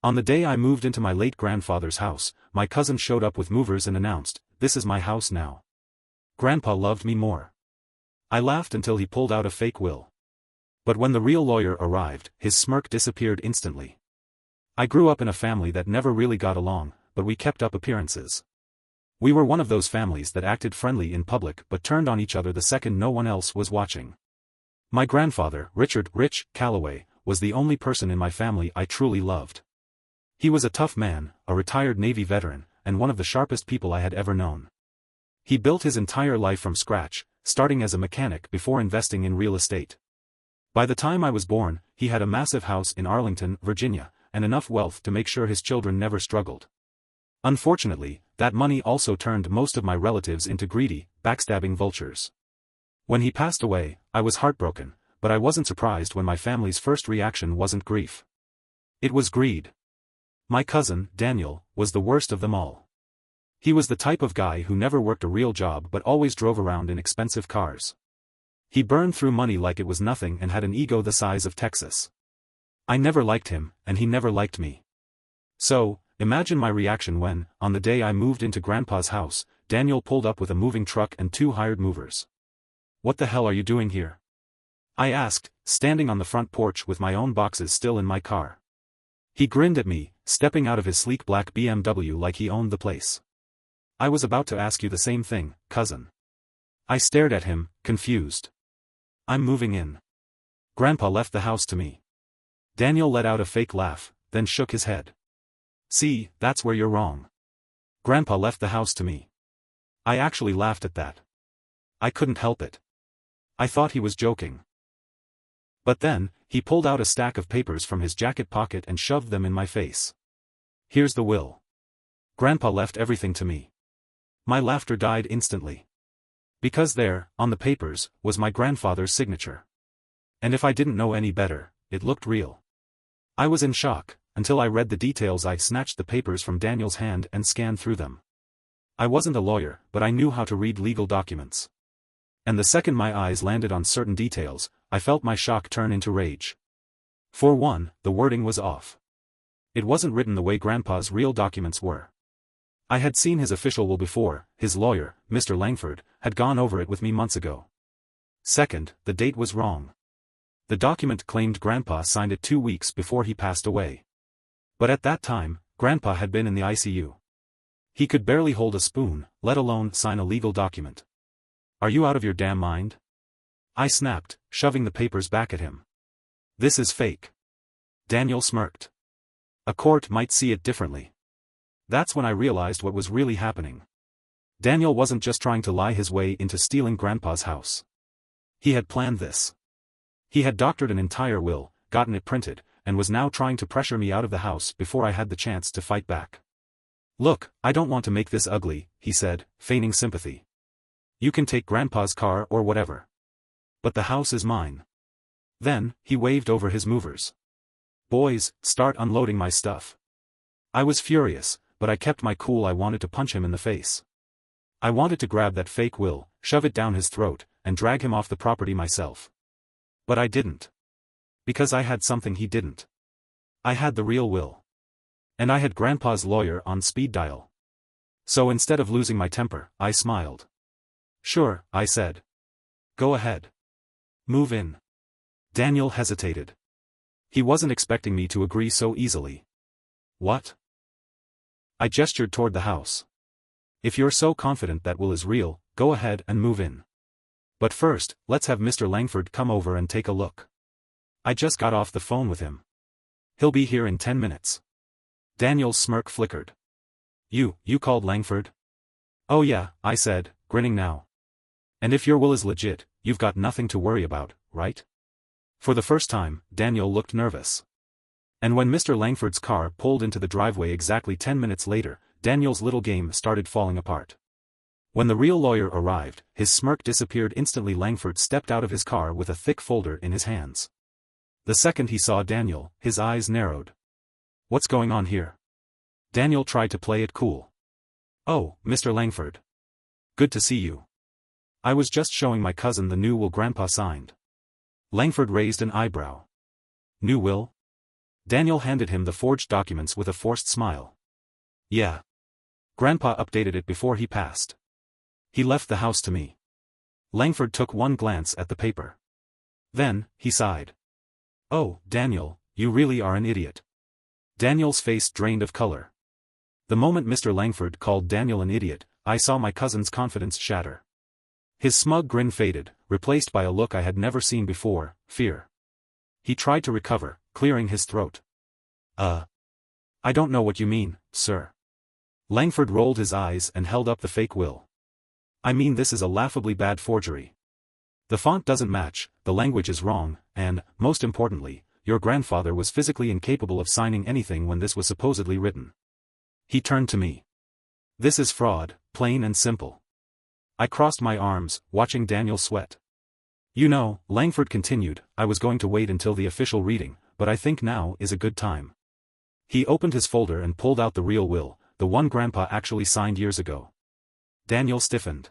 On the day I moved into my late grandfather's house, my cousin showed up with movers and announced, "This is my house now." Grandpa loved me more. I laughed until he pulled out a fake will. But when the real lawyer arrived, his smirk disappeared instantly. I grew up in a family that never really got along, but we kept up appearances. We were one of those families that acted friendly in public but turned on each other the second no one else was watching. My grandfather, Richard "Rich" Calloway, was the only person in my family I truly loved. He was a tough man, a retired Navy veteran, and one of the sharpest people I had ever known. He built his entire life from scratch, starting as a mechanic before investing in real estate. By the time I was born, he had a massive house in Arlington, Virginia, and enough wealth to make sure his children never struggled. Unfortunately, that money also turned most of my relatives into greedy, backstabbing vultures. When he passed away, I was heartbroken, but I wasn't surprised when my family's first reaction wasn't grief. It was greed. My cousin, Daniel, was the worst of them all. He was the type of guy who never worked a real job but always drove around in expensive cars. He burned through money like it was nothing and had an ego the size of Texas. I never liked him, and he never liked me. So, imagine my reaction when, on the day I moved into Grandpa's house, Daniel pulled up with a moving truck and 2 hired movers. "What the hell are you doing here?" I asked, standing on the front porch with my own boxes still in my car. He grinned at me, stepping out of his sleek black BMW like he owned the place. "I was about to ask you the same thing, cousin." I stared at him, confused. "I'm moving in." Grandpa left the house to me. Daniel let out a fake laugh, then shook his head. "See, that's where you're wrong. Grandpa left the house to me." I actually laughed at that. I couldn't help it. I thought he was joking. But then, he pulled out a stack of papers from his jacket pocket and shoved them in my face. "Here's the will. Grandpa left everything to me." My laughter died instantly. Because there, on the papers, was my grandfather's signature. And if I didn't know any better, it looked real. I was in shock, until I read the details. I snatched the papers from Daniel's hand and scanned through them. I wasn't a lawyer, but I knew how to read legal documents. And the second my eyes landed on certain details, I felt my shock turn into rage. For one, the wording was off. It wasn't written the way Grandpa's real documents were. I had seen his official will before. His lawyer, Mr. Langford, had gone over it with me months ago. Second, the date was wrong. The document claimed Grandpa signed it 2 weeks before he passed away. But at that time, Grandpa had been in the ICU. He could barely hold a spoon, let alone sign a legal document. "Are you out of your damn mind?" I snapped, shoving the papers back at him. "This is fake." Daniel smirked. "A court might see it differently." That's when I realized what was really happening. Daniel wasn't just trying to lie his way into stealing Grandpa's house. He had planned this. He had doctored an entire will, gotten it printed, and was now trying to pressure me out of the house before I had the chance to fight back. "Look, I don't want to make this ugly," he said, feigning sympathy. "You can take Grandpa's car or whatever. But the house is mine." Then, he waved over his movers. "Boys, start unloading my stuff." I was furious, but I kept my cool. I wanted to punch him in the face. I wanted to grab that fake will, shove it down his throat, and drag him off the property myself. But I didn't. Because I had something he didn't. I had the real will. And I had Grandpa's lawyer on speed dial. So instead of losing my temper, I smiled. "Sure," I said. "Go ahead. Move in." Daniel hesitated. He wasn't expecting me to agree so easily. "What?" I gestured toward the house. "If you're so confident that will is real, go ahead and move in. But first, let's have Mr. Langford come over and take a look. I just got off the phone with him. He'll be here in 10 minutes. Daniel's smirk flickered. You called Langford?" "Oh yeah," I said, grinning now. "And if your will is legit, you've got nothing to worry about, right?" For the first time, Daniel looked nervous. And when Mr. Langford's car pulled into the driveway exactly 10 minutes later, Daniel's little game started falling apart. When the real lawyer arrived, his smirk disappeared instantly. Langford stepped out of his car with a thick folder in his hands. The second he saw Daniel, his eyes narrowed. "What's going on here?" Daniel tried to play it cool. "Oh, Mr. Langford. Good to see you. I was just showing my cousin the new will Grandpa signed." Langford raised an eyebrow. "New will? Daniel handed him the forged documents with a forced smile. Yeah. Grandpa updated it before he passed. He left the house to me. Langford took one glance at the paper. Then, he sighed. Oh, Daniel, you really are an idiot. Daniel's face drained of color. The moment Mr. Langford called Daniel an idiot, I saw my cousin's confidence shatter. His smug grin faded, replaced by a look I had never seen before, fear. He tried to recover, clearing his throat. I don't know what you mean, sir. Langford rolled his eyes and held up the fake will. I mean, this is a laughably bad forgery. The font doesn't match, the language is wrong, and, most importantly, your grandfather was physically incapable of signing anything when this was supposedly written. He turned to me. This is fraud, plain and simple. I crossed my arms, watching Daniel sweat. You know, Langford continued, I was going to wait until the official reading, but I think now is a good time. He opened his folder and pulled out the real will, the one Grandpa actually signed years ago. Daniel stiffened.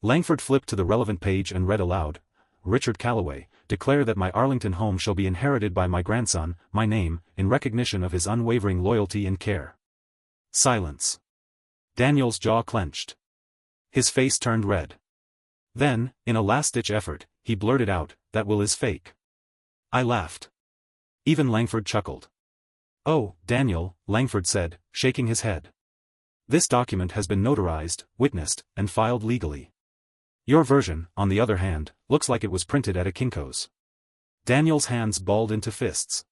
Langford flipped to the relevant page and read aloud, Richard Calloway, declare that my Arlington home shall be inherited by my grandson, my name, in recognition of his unwavering loyalty and care. Silence. Daniel's jaw clenched. His face turned red. Then, in a last-ditch effort, he blurted out, that will is fake. I laughed. Even Langford chuckled. Oh, Daniel, Langford said, shaking his head. This document has been notarized, witnessed, and filed legally. Your version, on the other hand, looks like it was printed at a Kinko's. Daniel's hands balled into fists.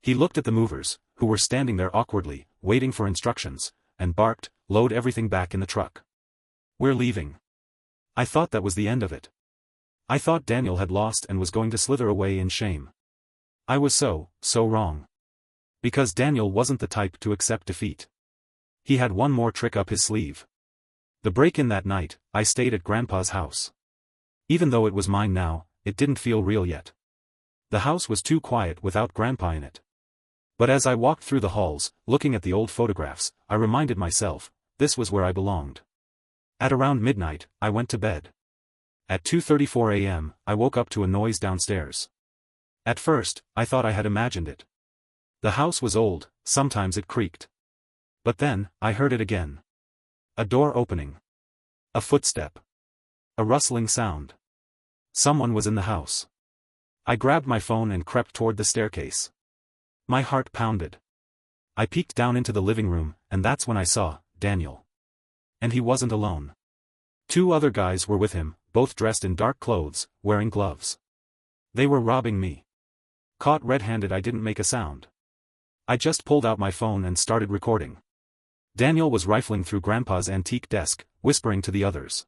He looked at the movers, who were standing there awkwardly, waiting for instructions, and barked, load everything back in the truck. We're leaving. I thought that was the end of it. I thought Daniel had lost and was going to slither away in shame. I was so wrong. Because Daniel wasn't the type to accept defeat. He had one more trick up his sleeve. The break-in that night, I stayed at Grandpa's house. Even though it was mine now, it didn't feel real yet. The house was too quiet without Grandpa in it. But as I walked through the halls, looking at the old photographs, I reminded myself, this was where I belonged. At around midnight, I went to bed. At 2:34 a.m., I woke up to a noise downstairs. At first, I thought I had imagined it. The house was old, sometimes it creaked. But then, I heard it again. A door opening. A footstep. A rustling sound. Someone was in the house. I grabbed my phone and crept toward the staircase. My heart pounded. I peeked down into the living room, and that's when I saw Daniel. And he wasn't alone. 2 other guys were with him, both dressed in dark clothes, wearing gloves. They were robbing me. Caught red-handed, I didn't make a sound. I just pulled out my phone and started recording. Daniel was rifling through Grandpa's antique desk, whispering to the others.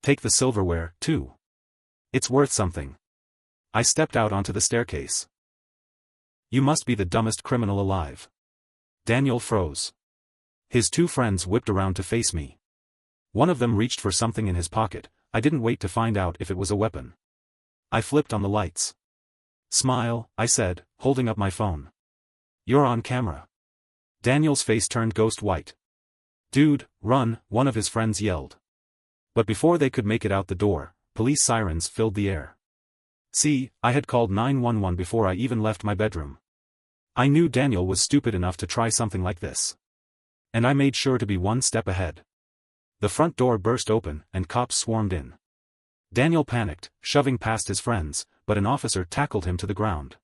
Take the silverware, too. It's worth something. I stepped out onto the staircase. You must be the dumbest criminal alive. Daniel froze. His 2 friends whipped around to face me. One of them reached for something in his pocket. I didn't wait to find out if it was a weapon. I flipped on the lights. Smile, I said, holding up my phone. You're on camera. Daniel's face turned ghost white. Dude, run, one of his friends yelled. But before they could make it out the door, police sirens filled the air. See, I had called 911 before I even left my bedroom. I knew Daniel was stupid enough to try something like this. And I made sure to be one step ahead. The front door burst open, and cops swarmed in. Daniel panicked, shoving past his friends, but an officer tackled him to the ground.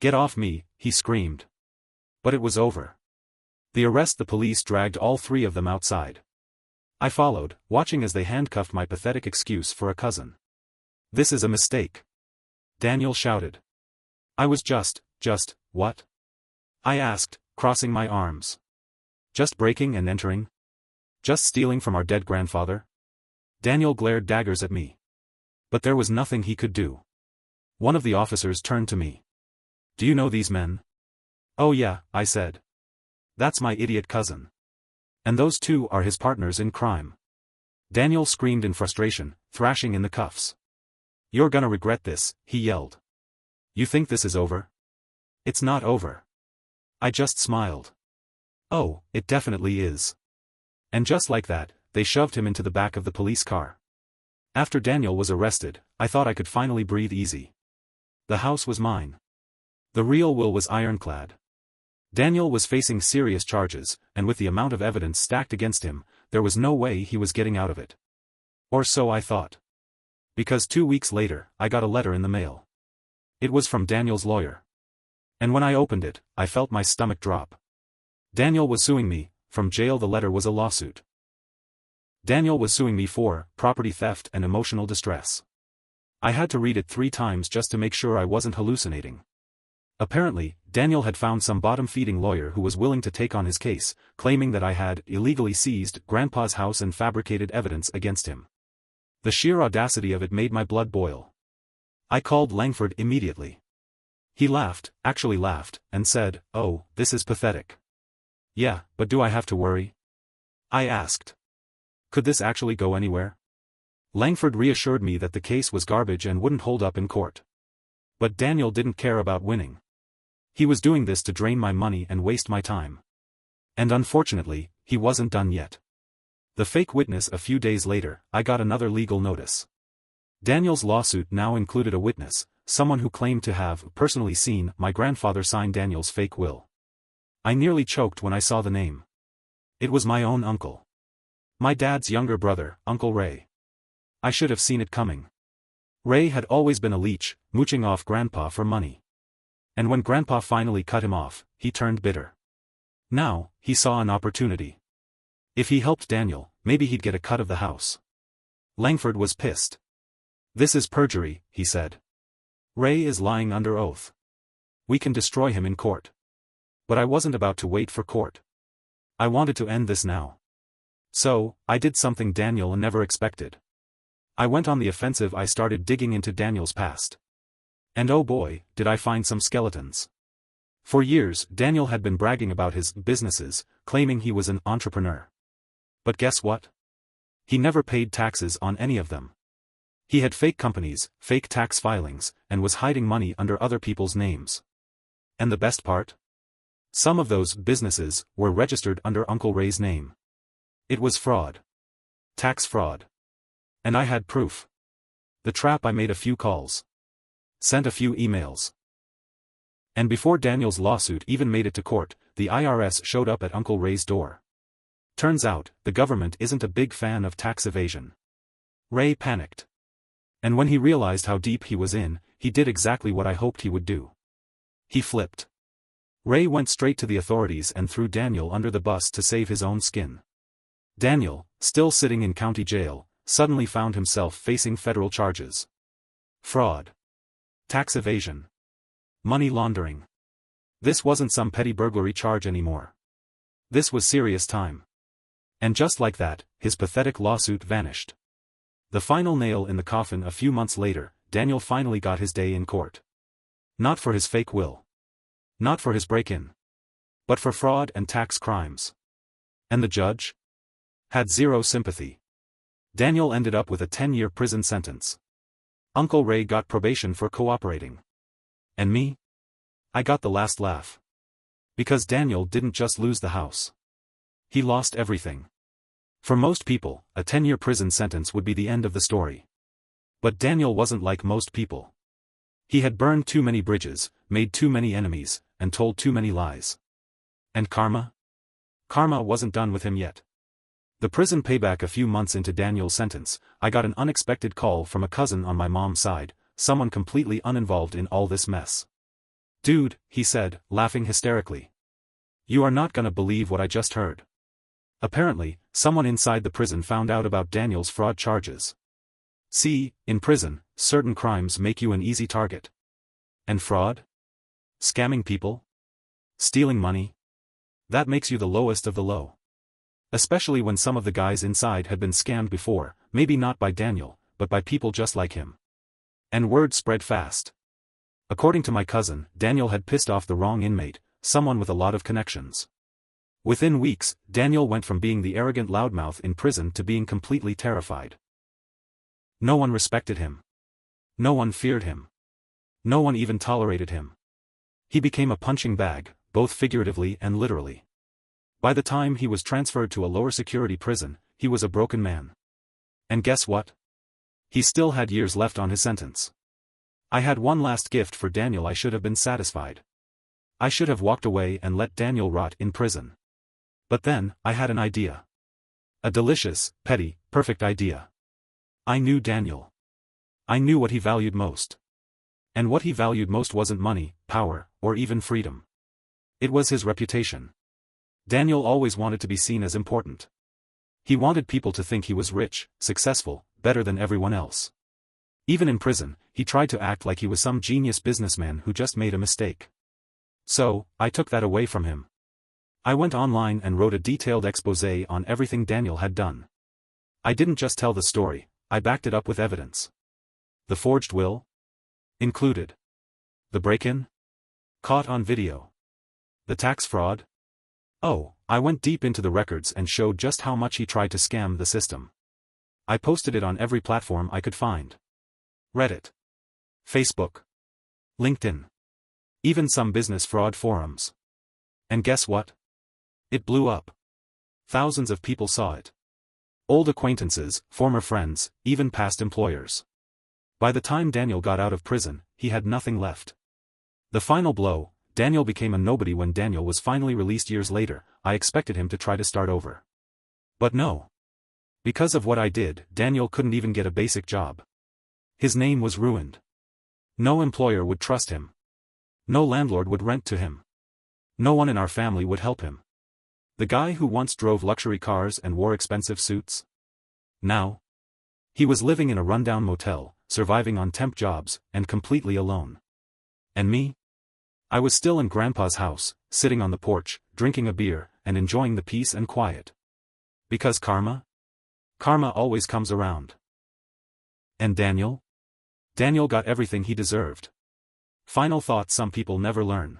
Get off me, he screamed. But it was over. The police dragged all 3 of them outside. I followed, watching as they handcuffed my pathetic excuse for a cousin. This is a mistake. Daniel shouted. I was just, what? I asked, crossing my arms. Just breaking and entering? Just stealing from our dead grandfather? Daniel glared daggers at me. But there was nothing he could do. One of the officers turned to me. Do you know these men? Oh yeah, I said. That's my idiot cousin. And those 2 are his partners in crime. Daniel screamed in frustration, thrashing in the cuffs. You're gonna regret this, he yelled. You think this is over? It's not over. I just smiled. Oh, it definitely is. And just like that, they shoved him into the back of the police car. After Daniel was arrested, I thought I could finally breathe easy. The house was mine. The real will was ironclad. Daniel was facing serious charges, and with the amount of evidence stacked against him, there was no way he was getting out of it. Or so I thought. Because 2 weeks later, I got a letter in the mail. It was from Daniel's lawyer. And when I opened it, I felt my stomach drop. Daniel was suing me. From jail. The letter was a lawsuit. Daniel was suing me for property theft and emotional distress. I had to read it 3 times just to make sure I wasn't hallucinating. Apparently, Daniel had found some bottom-feeding lawyer who was willing to take on his case, claiming that I had illegally seized Grandpa's house and fabricated evidence against him. The sheer audacity of it made my blood boil. I called Langford immediately. He laughed, actually laughed, and said, "Oh, this is pathetic." "Yeah, but do I have to worry?" I asked. Could this actually go anywhere? Langford reassured me that the case was garbage and wouldn't hold up in court. But Daniel didn't care about winning. He was doing this to drain my money and waste my time. And unfortunately, he wasn't done yet. The fake witness. A few days later, I got another legal notice. Daniel's lawsuit now included a witness, someone who claimed to have personally seen my grandfather sign Daniel's fake will. I nearly choked when I saw the name. It was my own uncle. My dad's younger brother, Uncle Ray. I should have seen it coming. Ray had always been a leech, mooching off Grandpa for money. And when Grandpa finally cut him off, he turned bitter. Now, he saw an opportunity. If he helped Daniel, maybe he'd get a cut of the house. Langford was pissed. "This is perjury," he said. "Ray is lying under oath. We can destroy him in court." But I wasn't about to wait for court. I wanted to end this now. So, I did something Daniel never expected. I went on the offensive. I started digging into Daniel's past. And oh boy, did I find some skeletons. For years, Daniel had been bragging about his businesses, claiming he was an entrepreneur. But guess what? He never paid taxes on any of them. He had fake companies, fake tax filings, and was hiding money under other people's names. And the best part? Some of those businesses were registered under Uncle Ray's name. It was fraud. Tax fraud. And I had proof. The trap. I made a few calls. Sent a few emails. And before Daniel's lawsuit even made it to court, the IRS showed up at Uncle Ray's door. Turns out, the government isn't a big fan of tax evasion. Ray panicked. And when he realized how deep he was in, he did exactly what I hoped he would do. He flipped. Ray went straight to the authorities and threw Daniel under the bus to save his own skin. Daniel, still sitting in county jail, suddenly found himself facing federal charges. Fraud. Tax evasion. Money laundering. This wasn't some petty burglary charge anymore. This was serious time. And just like that, his pathetic lawsuit vanished. The final nail in the coffin. A few months later, Daniel finally got his day in court. Not for his fake will. Not for his break-in. But for fraud and tax crimes. And the judge? Had zero sympathy. Daniel ended up with a 10-year prison sentence. Uncle Ray got probation for cooperating. And me? I got the last laugh. Because Daniel didn't just lose the house. He lost everything. For most people, a 10-year prison sentence would be the end of the story. But Daniel wasn't like most people. He had burned too many bridges, made too many enemies, and told too many lies. And karma? Karma wasn't done with him yet. The prison payback. A few months into Daniel's sentence, I got an unexpected call from a cousin on my mom's side, someone completely uninvolved in all this mess. "Dude," he said, laughing hysterically. "You are not gonna believe what I just heard. Apparently, someone inside the prison found out about Daniel's fraud charges. See, in prison, certain crimes make you an easy target. And fraud? Scamming people? Stealing money? That makes you the lowest of the low. Especially when some of the guys inside had been scammed before, maybe not by Daniel, but by people just like him." And word spread fast. According to my cousin, Daniel had pissed off the wrong inmate, someone with a lot of connections. Within weeks, Daniel went from being the arrogant loudmouth in prison to being completely terrified. No one respected him. No one feared him. No one even tolerated him. He became a punching bag, both figuratively and literally. By the time he was transferred to a lower security prison, he was a broken man. And guess what? He still had years left on his sentence. I had one last gift for Daniel. I should have been satisfied. I should have walked away and let Daniel rot in prison. But then, I had an idea. A delicious, petty, perfect idea. I knew Daniel. I knew what he valued most. And what he valued most wasn't money, power, or even freedom. It was his reputation. Daniel always wanted to be seen as important. He wanted people to think he was rich, successful, better than everyone else. Even in prison, he tried to act like he was some genius businessman who just made a mistake. So, I took that away from him. I went online and wrote a detailed exposé on everything Daniel had done. I didn't just tell the story, I backed it up with evidence. The forged will? Included. The break-in? Caught on video. The tax fraud? Oh, I went deep into the records and showed just how much he tried to scam the system. I posted it on every platform I could find. Reddit. Facebook. LinkedIn. Even some business fraud forums. And guess what? It blew up. Thousands of people saw it. Old acquaintances, former friends, even past employers. By the time Daniel got out of prison, he had nothing left. The final blow, Daniel became a nobody. When Daniel was finally released years later, I expected him to try to start over. But no. Because of what I did, Daniel couldn't even get a basic job. His name was ruined. No employer would trust him. No landlord would rent to him. No one in our family would help him. The guy who once drove luxury cars and wore expensive suits? Now? He was living in a rundown motel, surviving on temp jobs, and completely alone. And me? I was still in Grandpa's house, sitting on the porch, drinking a beer, and enjoying the peace and quiet. Because karma? Karma always comes around. And Daniel? Daniel got everything he deserved. Final thought: some people never learn.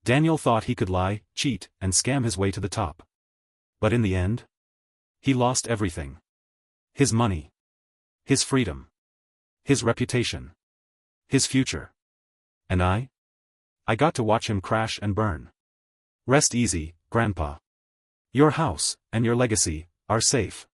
Daniel thought he could lie, cheat, and scam his way to the top. But in the end? He lost everything. His money. His freedom. His reputation. His future. And I got to watch him crash and burn. Rest easy, Grandpa. Your house, and your legacy, are safe.